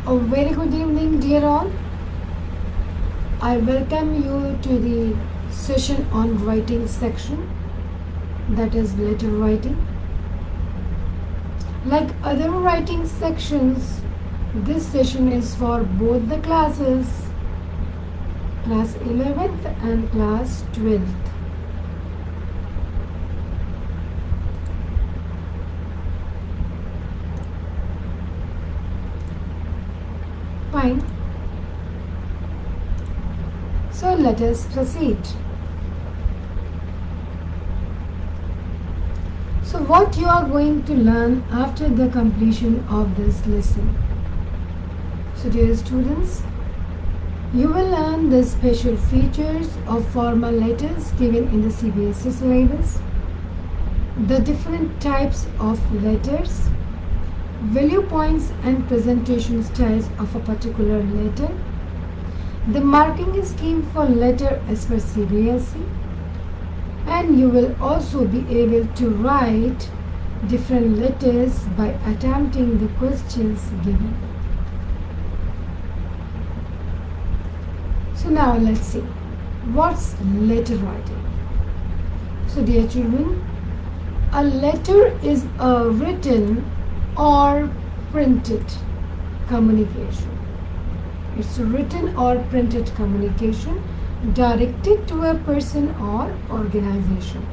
A very good evening, dear all. I welcome you to the session on writing section, that is letter writing. Like other writing sections, this session is for both the classes, class 11th and class 12th. Fine. So let us proceed. So what you are going to learn after the completion of this lesson? So dear students, you will learn the special features of formal letters given in the CBSE syllabus, the different types of letters, value points and presentation styles of a particular letter, the marking scheme for letter as per CBSE, and you will also be able to write different letters by attempting the questions given. So now let's see, what's letter writing? So dear children, a letter is a written or printed communication. It's a written or printed communication directed to a person or organization.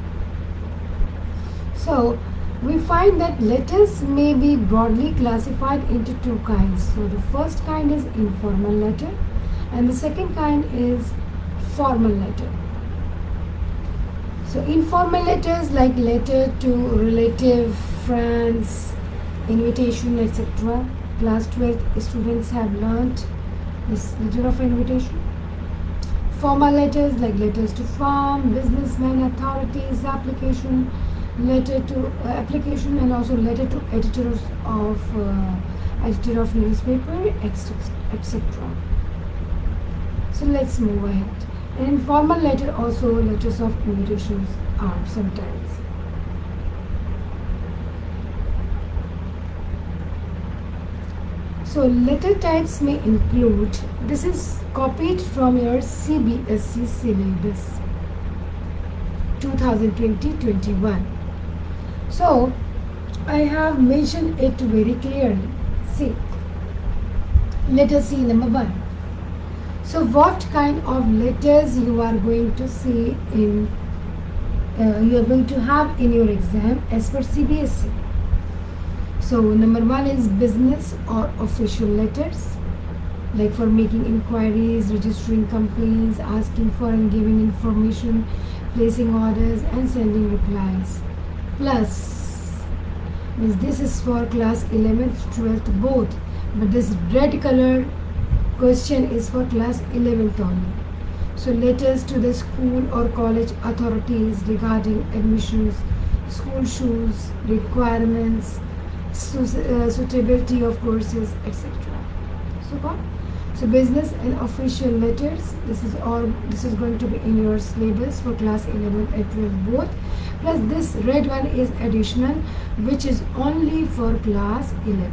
So we find that letters may be broadly classified into two kinds. So the first kind is informal letter and the second kind is formal letter. So informal letters like letter to relative, friends, invitation, etc. Class 12th students have learnt this letter of invitation. Formal letters like letters to firm, businessmen, authorities, application, letter to application, and also letter to editors of editor of newspaper, etc. So let's move ahead. And in formal letter also letters of invitations are sometimes. So letter types may include, this is copied from your CBSE syllabus 2020-21. So I have mentioned it very clearly. See, letter C number 1. So what kind of letters you are going to see in, you are going to have in your exam as per CBSE. So number 1 is business or official letters, like for making inquiries, registering complaints, asking for and giving information, placing orders and sending replies. Plus, means this is for class 11th, 12th both, but this red color question is for class 11th only. So letters to the school or college authorities regarding admissions, school shoes, requirements, suitability of courses, etc. So business and official letters, this is going to be in your syllabus for class 11 and 12 both. Plus this red one is additional, which is only for class 11.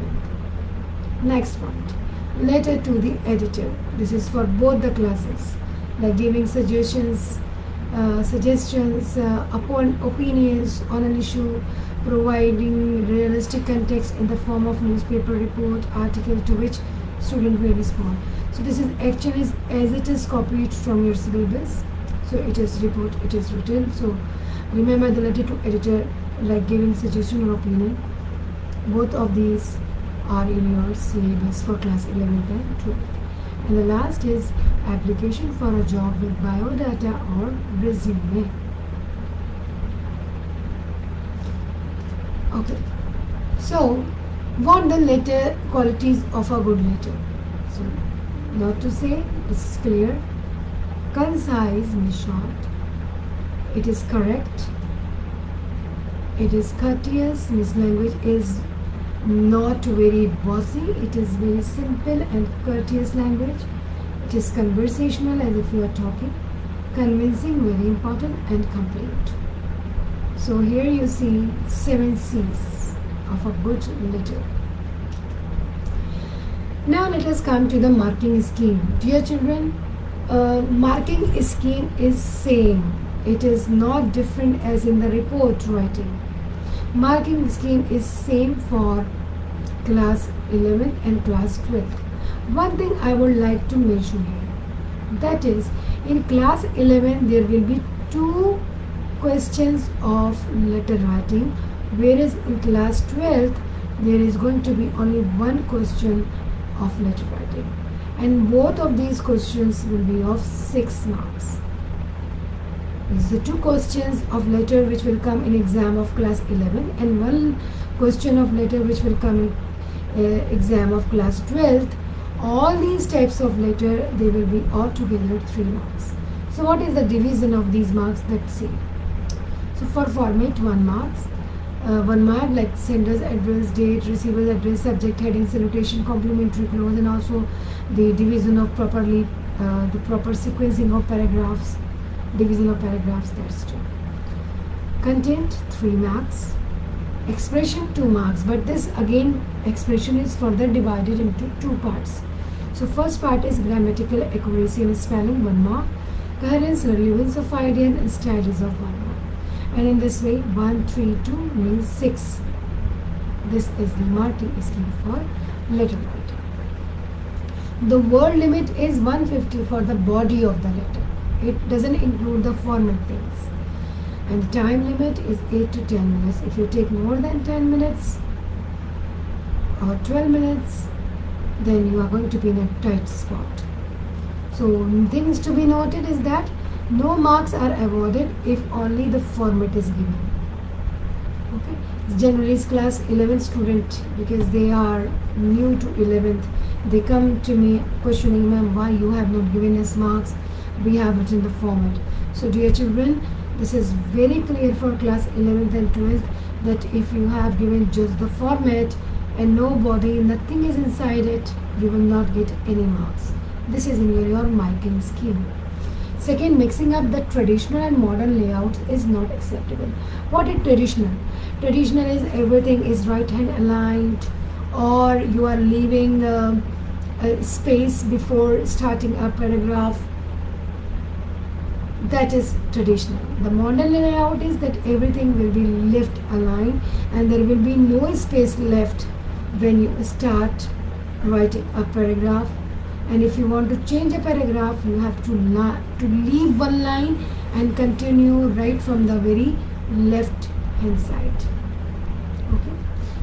Next point, letter to the editor. This is for both the classes, like giving suggestions upon opinions on an issue, providing realistic context in the form of newspaper report, article to which student may respond. So this is actually as it is copied from your syllabus. So it is report, it is written. So remember the letter to editor, like giving suggestion or opinion. Both of these are in your syllabus for class 11th and 12th. And the last is application for a job with biodata or resume. Okay, so what the letter qualities of a good letter? So not to say, it's clear, concise means short, it is correct, it is courteous means language is not very bossy, it is very simple and courteous language, it is conversational as if you are talking, convincing, very important, and complete. So here you see 7 C's of a good letter. Now let us come to the marking scheme. Dear children, marking scheme is same. It is not different as in the report writing. Marking scheme is same for class 11 and class 12. One thing I would like to mention here, that is, in class 11 there will be 2 questions of letter writing, whereas in class 12 there is going to be only 1 question of letter writing, and both of these questions will be of 6 marks. These are the 2 questions of letter which will come in exam of class 11, and 1 question of letter which will come in exam of class 12. All these types of letter, they will be altogether 3 marks. So what is the division of these marks? Let's see. So for format, 1 marks. 1 mark like sender's address, date, receiver's address, subject, heading, salutation, complimentary clause, and also the division of properly the proper sequencing of paragraphs, division of paragraphs, that's 2. Content, 3 marks. Expression, 2 marks, but this again expression is further divided into 2 parts. So first part is grammatical accuracy and spelling, 1 mark. Coherence, relevance of idea, and style is of 1 mark. And in this way 1, 3, 2 means 6. This is the marking scheme for letter writing. The word limit is 150 for the body of the letter. It doesn't include the format things. And the time limit is 8 to 10 minutes. If you take more than 10 minutes or 12 minutes, then you are going to be in a tight spot. So things to be noted is that no marks are awarded if only the format is given. Okay, generally it's class 11 student, because they are new to 11th. They come to me questioning, ma'am, why you have not given us marks? We have written the format. So dear children, this is very clear for class 11th and 12th, that if you have given just the format and no body, nothing is inside it, you will not get any marks. This is in your marking scheme. Second, mixing up the traditional and modern layouts is not acceptable. What is traditional? Traditional is everything is right hand aligned, or you are leaving a space before starting a paragraph. That is traditional. The modern layout is that everything will be left aligned and there will be no space left when you start writing a paragraph. And if you want to change a paragraph, you have to leave 1 line and continue right from the very left hand side. Okay,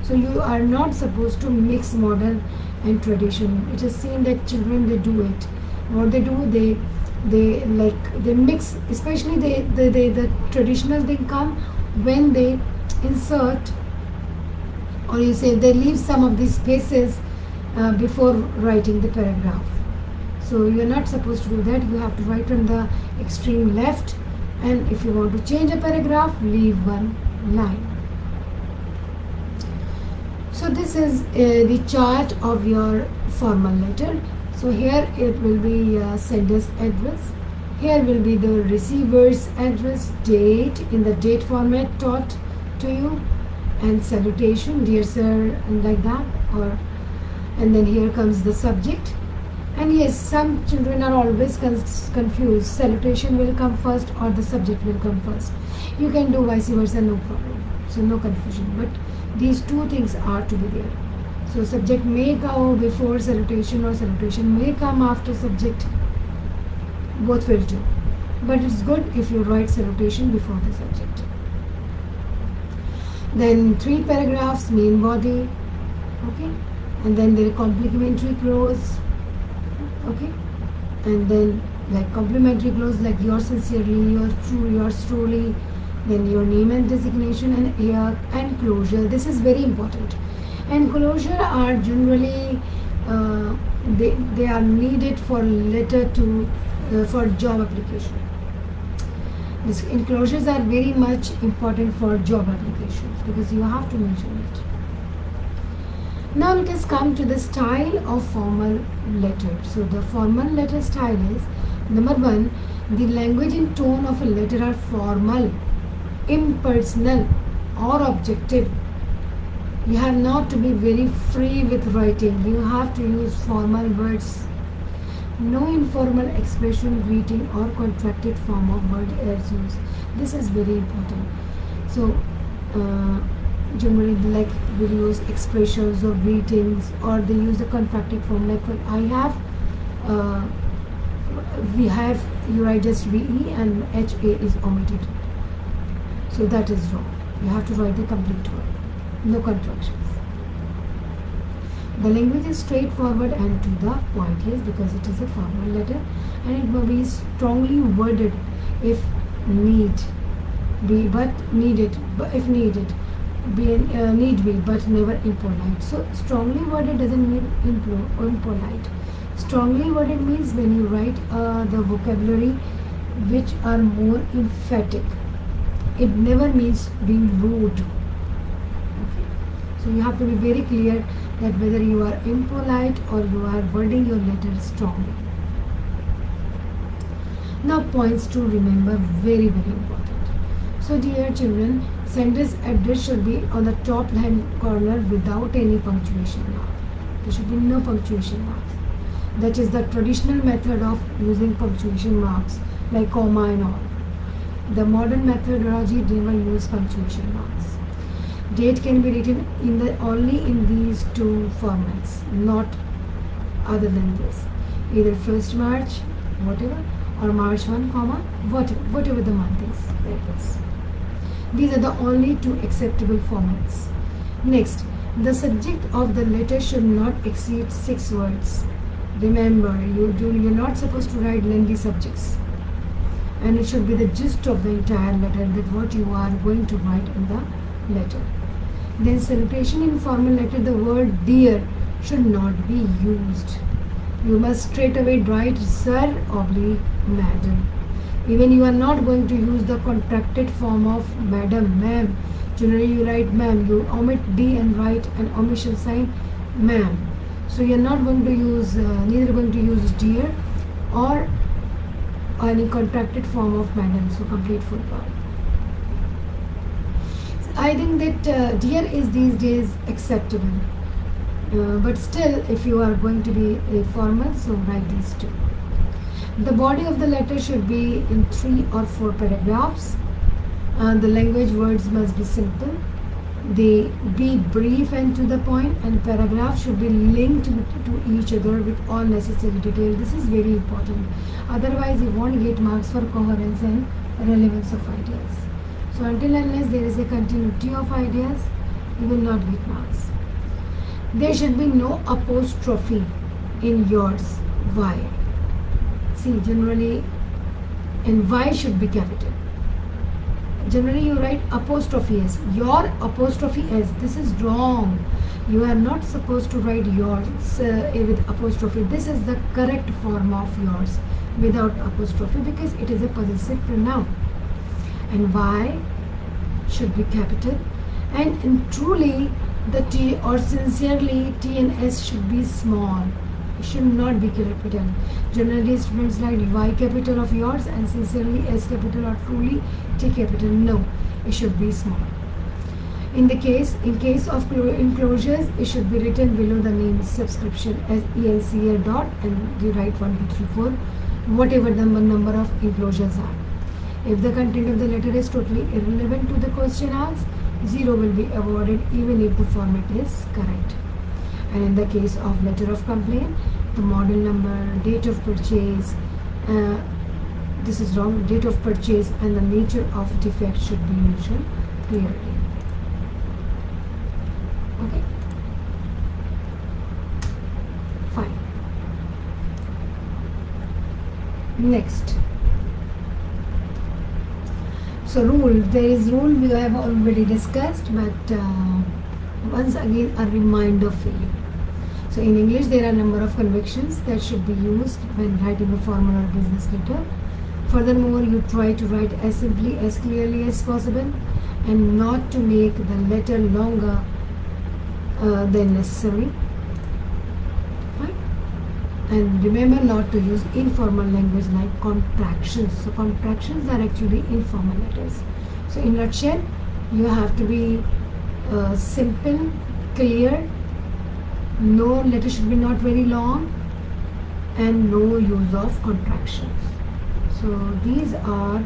so you are not supposed to mix modern and tradition. It is seen that children, they do it. What they do, they mix, especially the traditional thing come when they insert, or you say they leave some of these spaces before writing the paragraph. So you are not supposed to do that. You have to write from the extreme left, and if you want to change a paragraph, leave 1 line. So this is the chart of your formal letter. So here it will be sender's address. Here will be the receiver's address, date in the date format taught to you, and salutation, dear sir, and like that. And then here comes the subject. And yes, some children are always confused. Salutation will come first or the subject will come first. You can do vice versa, no problem. So no confusion. But these 2 things are to be there. So subject may come before salutation, or salutation may come after subject. Both will do. But it's good if you write salutation before the subject. Then 3 paragraphs, main body. Okay. And then there are complimentary clause. Okay. And then like complimentary clause like yours sincerely, yours truly, then your name and designation, and here and closure. This is very important. And closure are generally they are needed for letter to for job application. These enclosures are very much important for job applications because you have to mention it. Now let us come to the style of formal letter. So the formal letter style is, number 1, the language and tone of a letter are formal, impersonal or objective. You have not to be very free with writing. You have to use formal words. No informal expression, greeting, or contracted form of word is used. This is very important. So, generally, like we use expressions or greetings, or they use the contracted form. Like I have, we have. You write just VE and HA is omitted. So that is wrong. You have to write the complete word. No contractions. The language is straightforward and to the point, yes, because it is a formal letter and it may be strongly worded if need be, but needed, if needed, need be, but never impolite. So strongly worded doesn't mean impolite. Strongly worded means when you write the vocabulary which are more emphatic. It never means being rude. Okay. So you have to be very clear that whether you are impolite or you are wording your letter strongly. Now points to remember, very important. So dear children, sender's address should be on the top hand corner without any punctuation mark. There should be no punctuation marks. That is the traditional method of using punctuation marks like comma and all. The modern methodology never use punctuation marks. Date can be written only in these two formats, not other than this. Either 1st March, whatever, or March 1, comma, whatever the month is, like this. These are the only two acceptable formats. Next, the subject of the letter should not exceed 6 words. Remember, you're not supposed to write lengthy subjects. And it should be the gist of the entire letter, that what you are going to write in the letter. Then salutation in formal letter, the word dear should not be used. You must straight away write sir oblique madam. Even you are not going to use the contracted form of madam, ma'am. Generally you write ma'am, you omit D and write an omission sign ma'am. So you are not going to use, neither going to use dear or any contracted form of madam, so complete full form. I think that dear is these days acceptable, but still if you are going to be formal, so write these two. The body of the letter should be in 3 or 4 paragraphs. The language words must be simple. They be brief and to the point, and paragraphs should be linked to each other with all necessary detail. This is very important. Otherwise, you won't get marks for coherence and relevance of ideas. So until unless there is a continuity of ideas, you will not get marks. There should be no apostrophe in yours. Why? See, generally, and Y should be capital. Generally you write apostrophe S. Your apostrophe S. This is wrong. You are not supposed to write yours with apostrophe. This is the correct form of yours without apostrophe, because it is a possessive pronoun. And Y should be capital. And truly the T or sincerely T and S should be small. It should not be capital. Generally students write Y capital of yours and sincerely S capital or truly T capital. No, it should be small. In case of enclosures, it should be written below the name subscription as ENCL dot, and you write 1, 2, 3, 4, whatever the number of enclosures are. If the content of the letter is totally irrelevant to the question asked, 0 will be awarded even if the format is correct. And in the case of letter of complaint, the model number, date of purchase, this is wrong, date of purchase and the nature of defect should be mentioned clearly. Okay, fine. Next, so rule, there is rule we have already discussed, but once again a reminder for you. So in English there are a number of conventions that should be used when writing a formal or business letter. Furthermore, you try to write as simply as clearly as possible and not to make the letter longer than necessary. Fine. And remember not to use informal language like contractions. So contractions are actually informal letters. So in a nutshell, you have to be simple clear, no letter should be not very long, and no use of contractions. So these are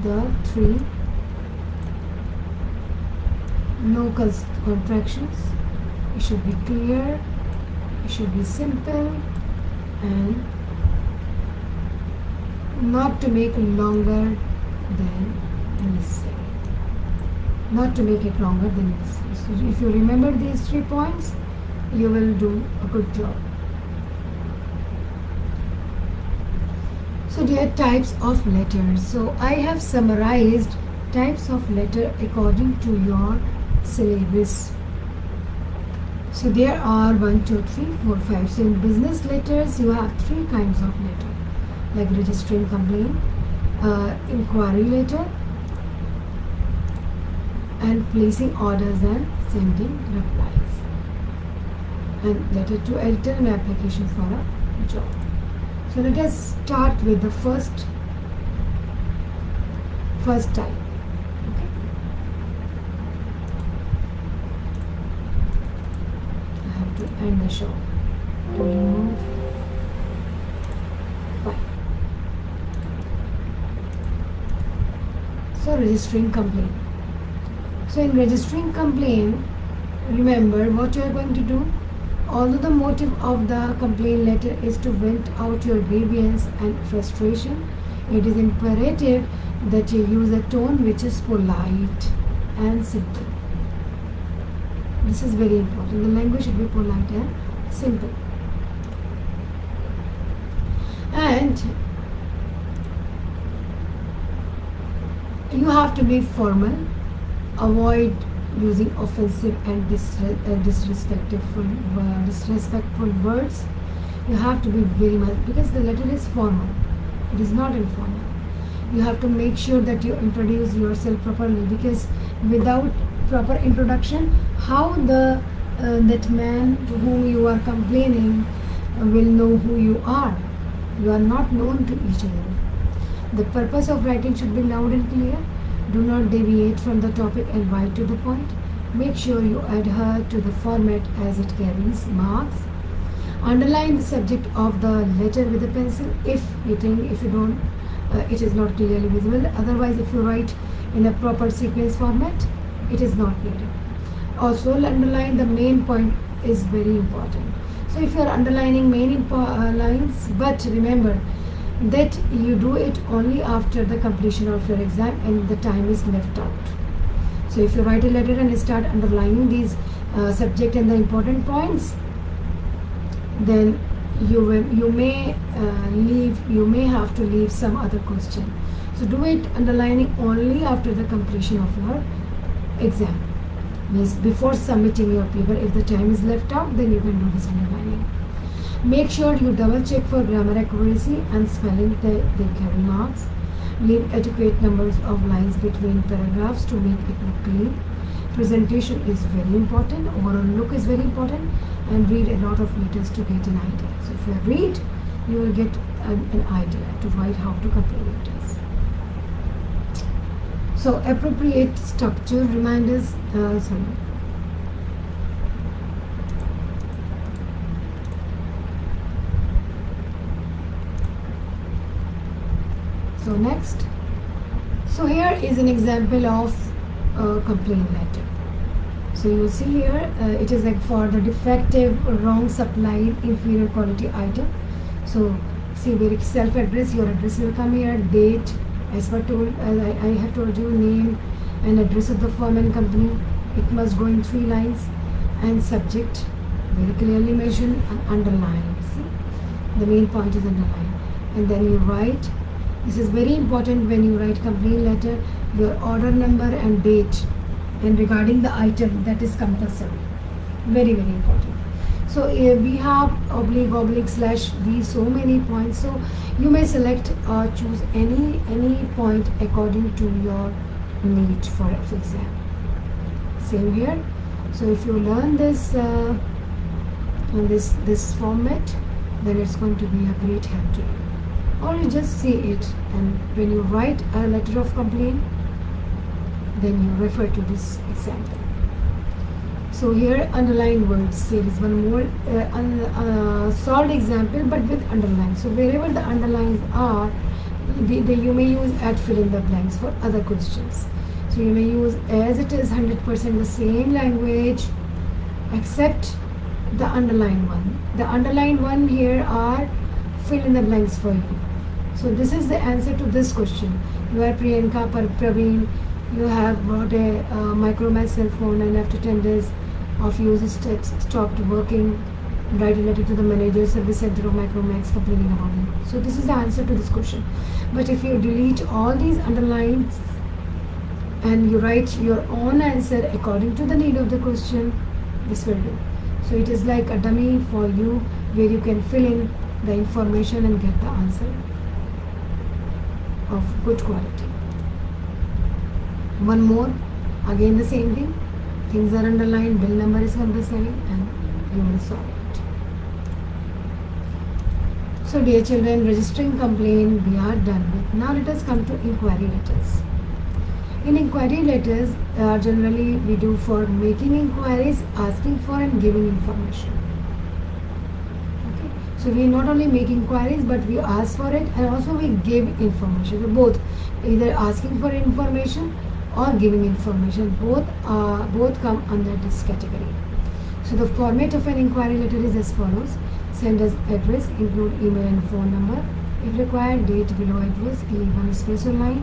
the three. No contractions. It should be clear, it should be simple, and not to make longer than necessary. Not to make it longer than necessary. So if you remember these 3 points, you will do a good job. So there are types of letters. So I have summarized types of letter according to your syllabus. So there are 1, 2, 3, 4, 5. So in business letters, you have 3 kinds of letter, like registering complaint, inquiry letter, and placing orders and sending replies, and letter to editor and application for a job. So let us start with the first type. Okay. I have to end the show to remove. Fine. So registering complaint. So in registering complaint, remember what you are going to do. Although the motive of the complaint letter is to vent out your grievance and frustration, it is imperative that you use a tone which is polite and simple. This is very important. The language should be polite and simple. And you have to be formal. Avoid using offensive and disrespectful words. You have to be very much, because the letter is formal, it is not informal. You have to make sure that you introduce yourself properly, because without proper introduction, how that man to whom you are complaining will know who you are. You are not known to each other. The purpose of writing should be loud and clear. Do not deviate from the topic and write to the point. Make sure you adhere to the format as it carries marks. Underline the subject of the letter with a pencil if you don't, it is not clearly visible. Otherwise, if you write in a proper sequence format, it is not needed. Also, underline the main point is very important. So if you are underlining main lines, but remember that you do it only after the completion of your exam and the time is left out. So if you write a letter and start underlining these subject and the important points, then you may have to leave some other question. So do it underlining only after the completion of your exam. Means before submitting your paper. If the time is left out, then you can do this underlining. Make sure you double check for grammar accuracy and spelling. They carry marks. Leave adequate numbers of lines between paragraphs to make it look clean. Presentation is very important. Overall look is very important. And read a lot of letters to get an idea. So if you read, you will get an idea to write how to complain letters. So appropriate structure reminders. So next, so here is an example of a complaint letter. So you see here, it is like for the defective, wrong supplied, inferior quality item. So see where it's self-address, your address will come here, date, as per told, I have told you, name and address of the firm and company. It must go in 3 lines, and subject very clearly mentioned and underlined. See, the main point is underlined, and then you write. This is very important when you write complaint letter, your order number and date, and regarding the item, that is compulsory. Very, very important. So we have oblique slash these so many points. So you may select or choose any point according to your need for exam. Same here. So if you learn this this format, then it's going to be a great help to you. Or you just see it, and when you write a letter of complaint, then you refer to this example. So here underline words. Here is one more solved example but with underline. So wherever the underlines are, you may use at fill in the blanks for other questions. So you may use as it is 100% the same language except the underlined one. The underlined one here are fill in the blanks for you. So this is the answer to this question. You are Priyanka Praveen. You have bought a Micromax cell phone and after 10 days of use it stopped working. Write a letter to the manager service center of Micromax complaining about it. So this is the answer to this question. But if you delete all these underlines and you write your own answer according to the need of the question, this will do. So it is like a dummy for you where you can fill in the information and get the answer of good quality. One more, again the same thing. Things are underlined, bill number is compulsory, and you will solve it. So dear children, registering complaint we are done with. Now let us come to inquiry letters. In inquiry letters, generally we do for making inquiries, asking for and giving information. Okay. So we not only make inquiries but we ask for it and also we give information. So both, either asking for information or giving information, both come under this category. So the format of an inquiry letter is as follows. Sender's address, include email and phone number. If required, date below address, leave one space or line.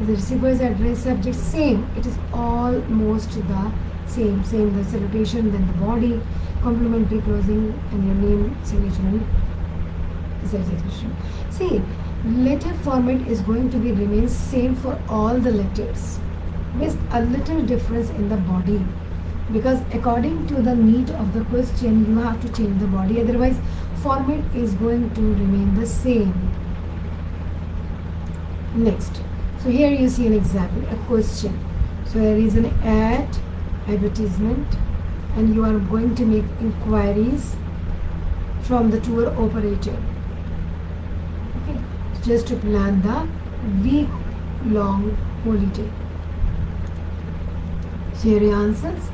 If the receiver's address, subject, same. It is almost the same. The salutation, then the body, complimentary closing, and your name, signature, and execution. See, letter format is going to be remains same for all the letters, with a little difference in the body, because according to the need of the question you have to change the body, otherwise format is going to remain the same. Next, so here you see an example, a question. So here is an advertisement and you are going to make inquiries from the tour operator, okay, just to plan the week-long holiday. So here are your answers.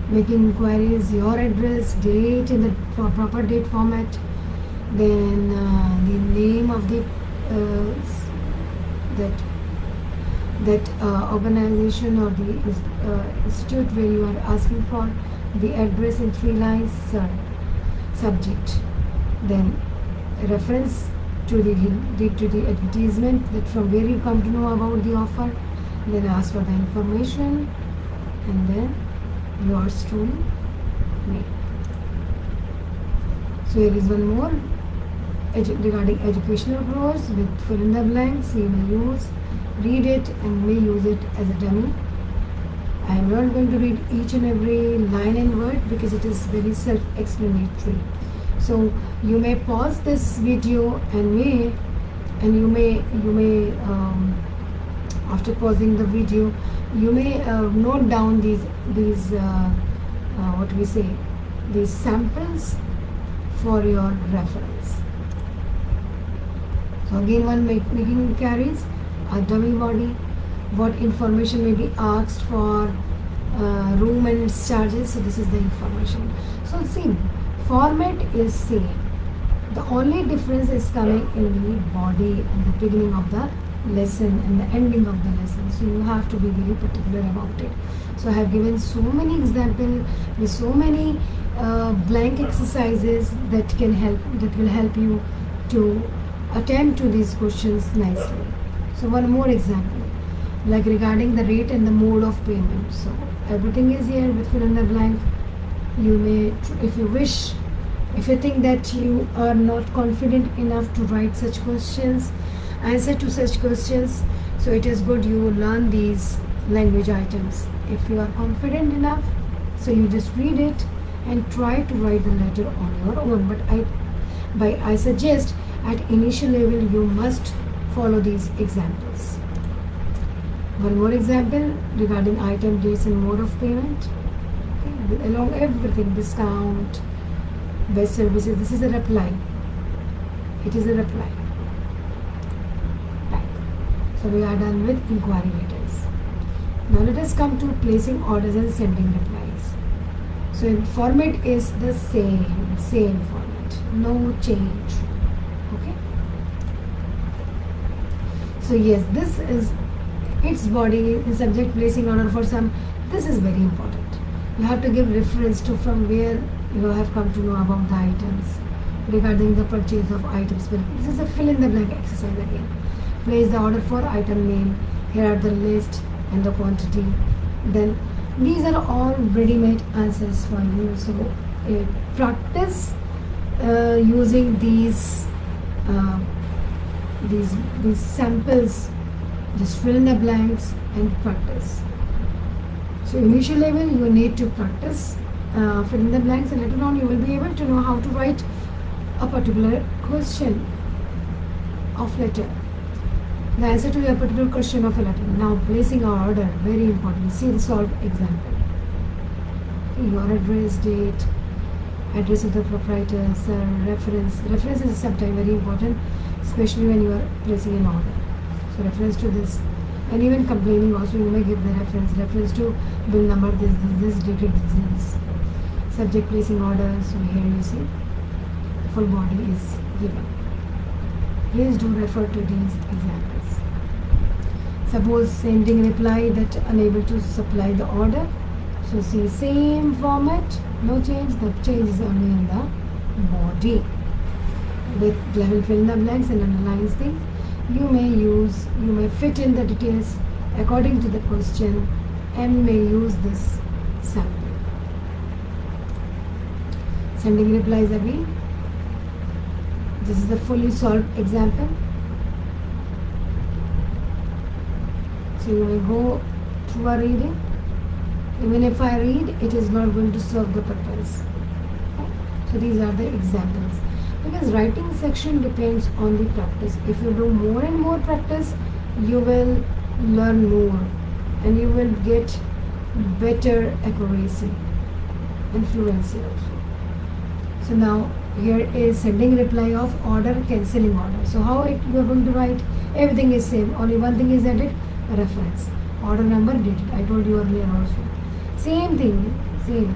Making inquiries, your address, date in the proper date format, then the name of the that organization or the institute where you are asking for, the address in 3 lines, subject, then reference to the advertisement, that from where you come to know about the offer, then ask for the information, and then yours truly, name. So here is one more regarding educational purpose with fill in the blanks. You may use, read it and may use it as a dummy. I am not going to read each and every line and word because it is very self-explanatory. So you may pause this video and you may after pausing the video you may note down these these samples for your reference. So again, one making carries a dummy body, what information may be asked for, room and its charges. So this is the information. So see, format is same. The only difference is coming in the body and the beginning of the lesson and the ending of the lesson. So you have to be very particular about it. So I have given so many examples with so many blank exercises that will help you to attempt to these questions nicely. So one more example, like regarding the rate and the mode of payment. So everything is here with fill in the blank. You may, if you wish, if you think that you are not confident enough to write such questions, answer to such questions, so it is good you learn these language items. If you are confident enough, so you just read it and try to write the letter on your own. But I suggest at initial level you must follow these examples. One more example regarding item, dates and mode of payment. Okay, along everything, discount, best services. This is a reply. It is a reply. Right. So we are done with inquiry letters. Now let us come to placing orders and sending replies. So format is the same format, no change. Okay. So yes, this is its body in subject placing order for some. This is very important. You have to give reference to from where you have come to know about the items regarding the purchase of items. This is a fill in the blank exercise again. Place the order for item name. Here are the list and the quantity. Then these are all ready-made answers for you. So practice using uh, these samples. Just fill in the blanks and practice. So initial level you need to practice fill in the blanks, and later on you will be able to know how to write a particular question of letter. The answer to a particular question of a letter. Now placing our order, very important. See the solved example. Your address, date, address of the proprietor, sir, reference. Reference is sometimes very important, especially when you are placing an order. So reference to this, and even complaining also you may give the reference to bill number this dated this. Subject placing order. So here you see full body is given. Please do refer to these examples. Suppose sending reply that unable to supply the order. So see same format, no change. The change is only in the body. With level fill in the blanks and underlines things. You may fit in the details according to the question and may use this sample. Sending replies again. This is a fully solved example. So you may go through a reading. Even if I read, it is not going to serve the purpose. Okay? So these are the examples. Because writing section depends on the practice. If you do more and more practice, you will learn more and you will get better accuracy and fluency also. So now here is sending reply of order, cancelling order. So how you are going to write? Everything is same. Only one thing is added, reference. Order number dated. I told you earlier also. Same thing, same.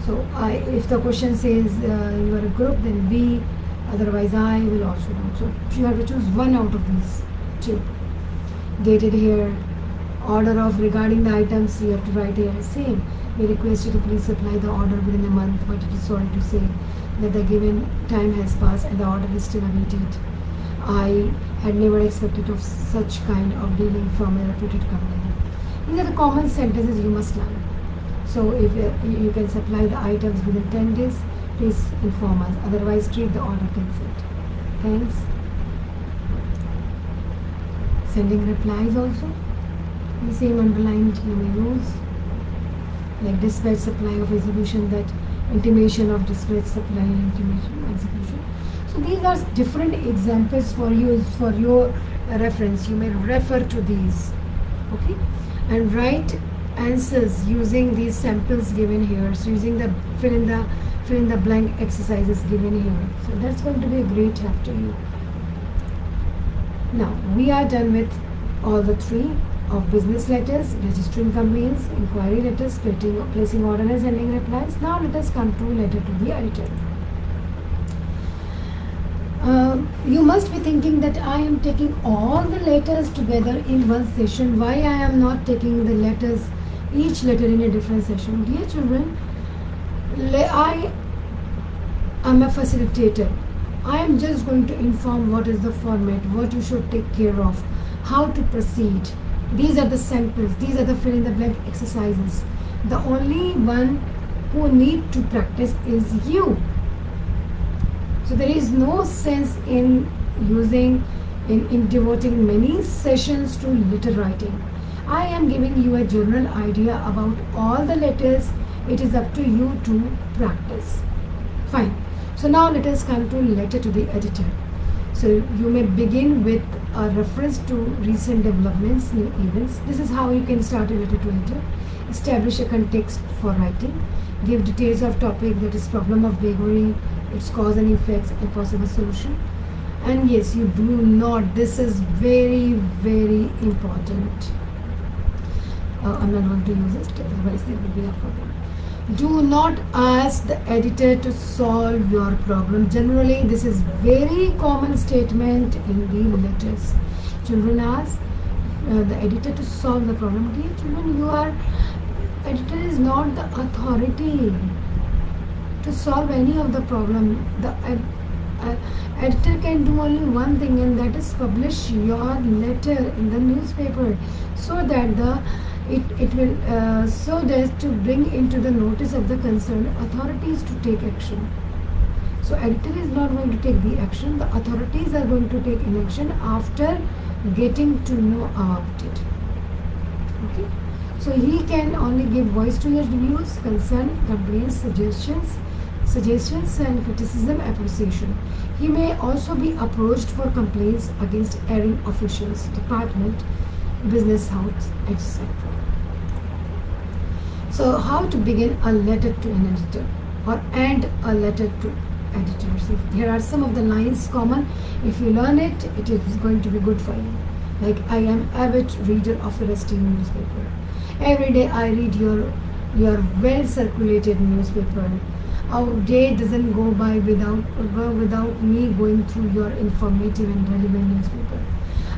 So if the question says you are a group, then B, otherwise I will also know. So you have to choose one out of these two. Dated here, order of regarding the items, you have to write here same. We request you to please supply the order within a month, but it is sorry to say that the given time has passed and the order is still awaited. I had never expected of such kind of dealing from a reputed company. These are the common sentences you must learn. So if you can supply the items within 10 days, please inform us. Otherwise, treat the order cancelled. Thanks. Sending replies also. The same underlined you may use. Like dispatch supply of execution, that intimation of dispatch supply and intimation of execution. So these are different examples for you, for your reference. You may refer to these. Okay. And write answers using these samples given here. So using the fill in the blank exercises given here. So that's going to be a great help to you. Now we are done with all the three of business letters, registering complaints, inquiry letters, placing order and sending replies. Now let us come to letter to the editor. You must be thinking that I am taking all the letters together in one session. Why I am not taking the letters, each letter in a different session? Dear children, I am a facilitator. I am just going to inform what is the format, what you should take care of, how to proceed. These are the samples, these are the fill in the blank exercises. The only one who need to practice is you. So there is no sense in devoting many sessions to letter writing. I am giving you a general idea about all the letters. It is up to you to practice. Fine. So now let us come to letter to the editor. So you may begin with a reference to recent developments, new events. This is how you can start a letter to editor. Establish a context for writing. Give details of topic, that is problem of beggary, its cause and effects and possible solution. And yes, you do not, this is very, very important. I'm not going to use it, otherwise there will be a problem. Do not ask the editor to solve your problem. Generally, this is very common statement in the letters. Children ask the editor to solve the problem. Dear children, editor is not the authority to solve any of the problem. The editor can do only one thing, and that is publish your letter in the newspaper, so that it will so that to bring into the notice of the concerned authorities to take action. So editor is not going to take the action. The authorities are going to take an action after getting to know about it. Okay. So he can only give voice to your views, concern, complaints, suggestions and criticism, appreciation. He may also be approached for complaints against erring officials, department, business house, etc. So how to begin a letter to an editor and a letter to editors. If here are some of the lines common. If you learn it, it is going to be good for you. Like, I am avid reader of your esteemed newspaper. Every day I read your well circulated newspaper. Our day doesn't go by without me going through your informative and relevant newspaper.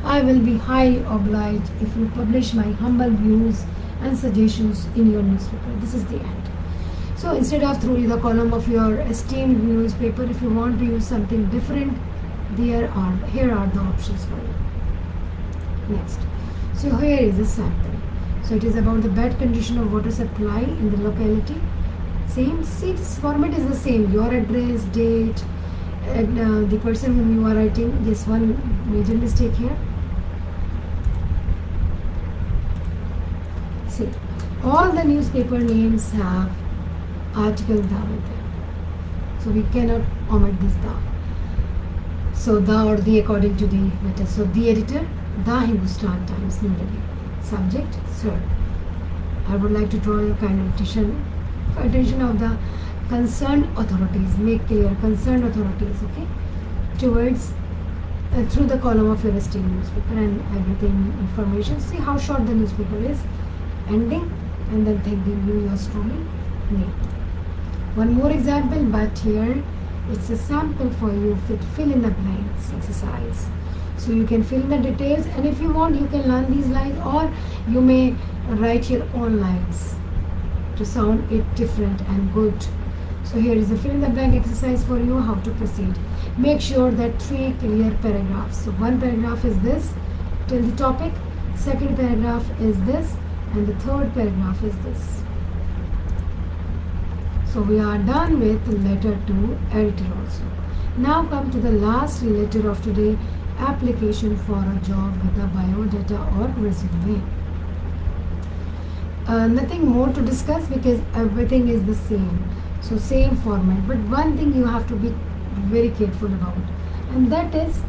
I will be highly obliged if you publish my humble views and suggestions in your newspaper. This is the end. So instead of through the column of your esteemed newspaper, if you want to use something different, here are the options for you. Next. So here is a sample. So it is about the bad condition of water supply in the locality. Same, see, this format is the same. Your address, date, and the person whom you are writing. Yes, one major mistake here. See, all the newspaper names have article da with them. So we cannot omit this da. So da or the according to the letter. So the editor, the Hindustan Times, New Delhi. Subject, sir. I would like to draw your kind of attention of the concerned authorities. Make clear concerned authorities, okay, towards through the column of your esteemed newspaper and everything information. See how short the newspaper is. Ending and then thanking you, yours truly, name. One more example, but here it's a sample for you. Fill in the blanks exercise. So you can fill in the details, and if you want, you can learn these lines, or you may write your own lines to sound it different and good. So here is a fill in the blank exercise for you, how to proceed. Make sure that 3 clear paragraphs. So one paragraph is this till the topic, second paragraph is this, and the third paragraph is this. So we are done with letter to editor also. Now come to the last letter of today, application for a job with a biodata or resume. Nothing more to discuss because everything is the same. So same format, but one thing you have to be very careful about, and that is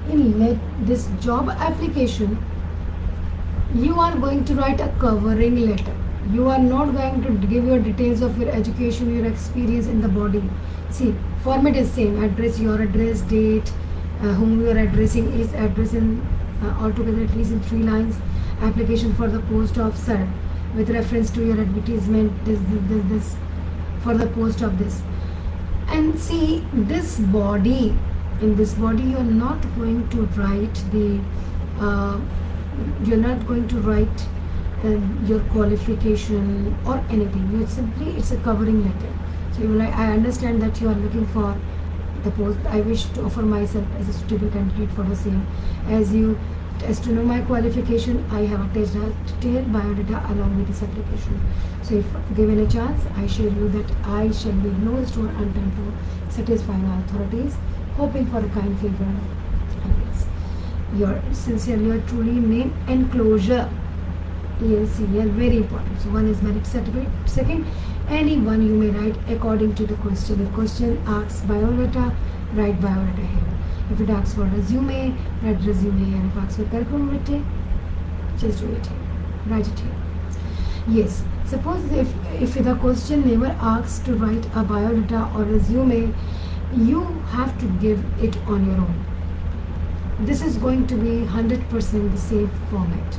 in this job application, you are going to write a covering letter. You are not going to give your details of your education, your experience in the body. See, format is same. Address, your address, date, whom you are addressing is address in altogether at least in 3 lines. Application for the post of sir with reference to your advertisement, this for the post of this. And see, this body, in this body you are not going to write the your qualification or anything. It's a covering letter. So you like, I understand that you are looking for the post. I wish to offer myself as a suitable candidate for the same. As to know my qualification, I have attached a detailed biodata along with this application. So if given a chance, I assure you that I shall be no stone unturned to satisfy my authorities, hoping for a kind favor. And yes, your sincerely, your truly name, enclosure, ELCL, very important. So one is merit certificate. Second, anyone you may write according to the question. If question asks biodata, write biodata here. If it asks for resume, write resume, and if it asks for curriculum vitae, just do it here. Write it here. Yes. Suppose if the question never asks to write a biodata or resume, you have to give it on your own. This is going to be 100% the same format.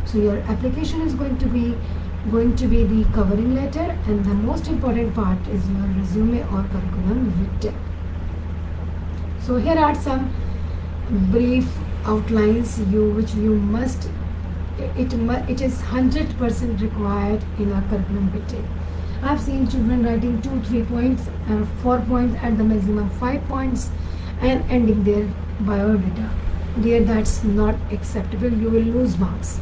So your application is going to be going to be the covering letter, and the most important part is your resume or curriculum vitae. So here are some brief outlines which you must, it is 100% required in our curriculum vitae. I've seen children writing 2-3 points and 4 points, at the maximum 5 points, and ending their biodata. Dear, that's not acceptable. You will lose marks.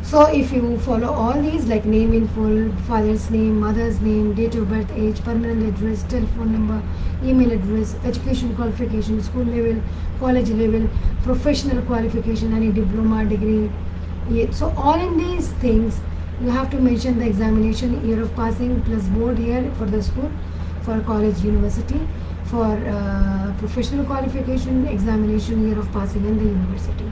So if you follow all these, like name in full, father's name, mother's name, date of birth, age, permanent address, telephone number, email address, education qualification, school level, college level, professional qualification, any diploma, degree. So all in these things, you have to mention the examination, year of passing plus board year for the school, for college, university, for professional qualification, examination, year of passing, and the university.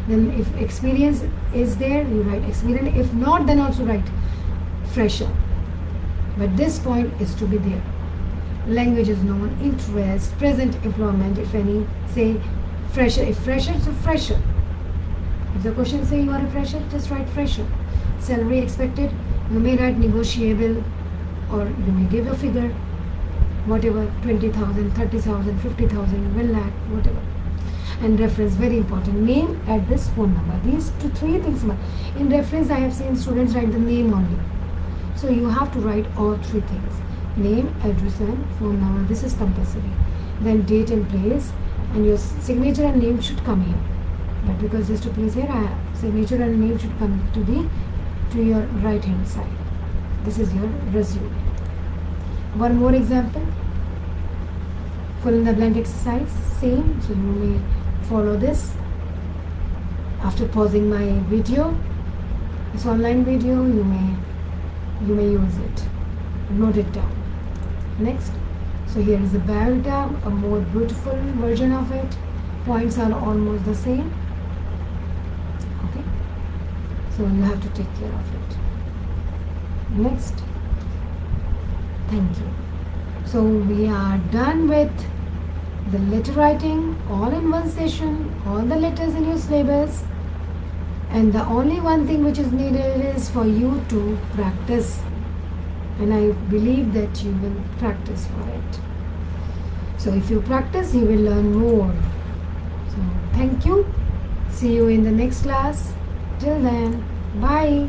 Then if experience is there, you write experience. If not, then also write fresher. But this point is to be there. Language is known, interest, present employment, if any, say fresher. If fresher, so fresher. If the question say you are a fresher, just write fresher. Salary expected, you may write negotiable, or you may give a figure, whatever, 20,000, 30,000, 50,000, 1 lakh, whatever. And reference, very important, name, address, phone number. These 3 things. In reference, I have seen students write the name only. So you have to write all 3 things: name, address, and phone number. This is compulsory. Then date and place, and your signature and name should come here. But because just to place here, signature and name should come to your right hand side. This is your resume. One more example. Fill in the blank exercise, same. So you may follow this after pausing my video. This online video, you may use it. Note it down. Next. So here is the biodata, a more beautiful version of it. Points are almost the same. Okay. So you have to take care of it. Next. Thank you. So we are done with the letter writing all in one session, all the letters in your syllabus, and the only one thing which is needed is for you to practice, and I believe that you will practice for it. So if you practice, you will learn more. So thank you. See you in the next class. Till then, bye.